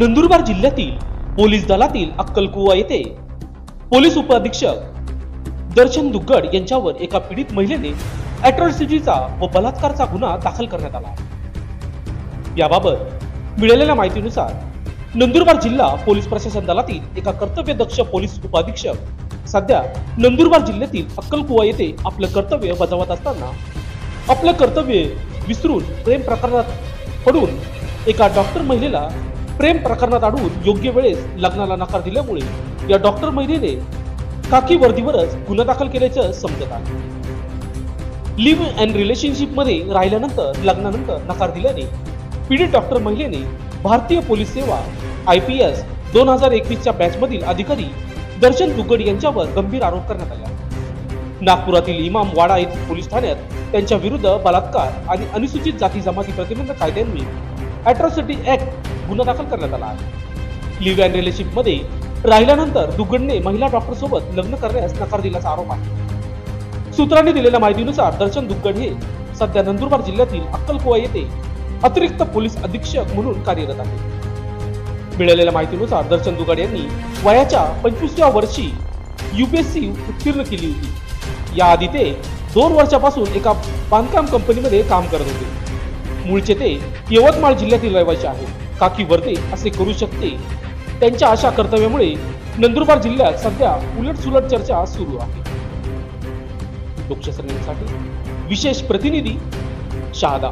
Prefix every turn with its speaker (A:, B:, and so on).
A: नंदुरबार जिल्ह्यातील पोलीस दलातील अक्कलकुवा येथे पोलीस उपअधीक्षक दर्शन दुग्गड यांच्यावर एका पीडित महिलेने अॅट्रॉसिटीचा व बलात्काराचा गुन्हा दाखल करण्यात आला. याबाबत मिळालेल्या माहितीनुसार नंदुरबार जिल्हा पोलीस प्रशासन दलातील एका कर्तव्यदक्ष पोलीस उपअधीक्षक सध्या नंदुरबार जिल्ह्यातील अक्कलकुवा येथे आपलं कर्तव्य बजावत असताना आपलं कर्तव्य विसरून प्रेम प्रकरणात पडून एका डॉक्टर महिलेला प्रेम प्रकरणात अडवून योग्य वेळेस लग्नाला नकार दिल्यामुळे या डॉक्टर महिलेने खाकी वर्दीवरच गुन्हा दाखल केल्याचं समजत आहे. लिव्ह अँड रिलेशनशिप मध्ये राहिल्यानंतर लग्नानंतर नकार दिल्याने पीडित डॉक्टर महिलेने भारतीय पोलीस सेवा IPS 2021च्या बॅच मधील अधिकारी दर्शन दुग्गड यांच्यावर गंभीर आरोप करण्यात आला. नागपुरातील इमाम वाडा येथील पोलीस ठाण्यात त्यांच्या विरुद्ध बलात्कार आणि अनुसूचित जाती जमाती प्रतिबंध कायद्यान्वये अॅट्रॉसिटी ऍक्ट गुन्हा दाखल करण्यात आला आहे. लिव्ह अँड रिलेशनशिप मध्ये राहिल्यानंतर दुग्गडने महिला डॉक्टर सोबत लग्न करण्यास नकार दिल्याचा आरोप आहे. सूत्रांनी दिलेल्या माहितीनुसार दर्शन दुग्गड हे सध्या नंदुरबार जिल्ह्यातील अक्कलकुवा येथे अतिरिक्त पोलीस अधीक्षक म्हणून कार्यरत आहे. मिळालेल्या माहितीनुसार दर्शन दुग्गड यांनी वयाच्या 25व्या वर्षी UPSC उत्तीर्ण केली होती. याआधी ते 2 वर्षापासून एका बांधकाम कंपनीमध्ये काम करत होते. मूळचे ते यवतमाळ जिल्ह्यातील रहिवासी आहेत. खाकी वर्दी असे करू शकते त्यांच्या अशा कर्तव्यामुळे नंदुरबार जिल्ह्यात सध्या उलटसुलट चर्चा सुरू आहे. लोकशाहीसाठी विशेष प्रतिनिधी शहादा.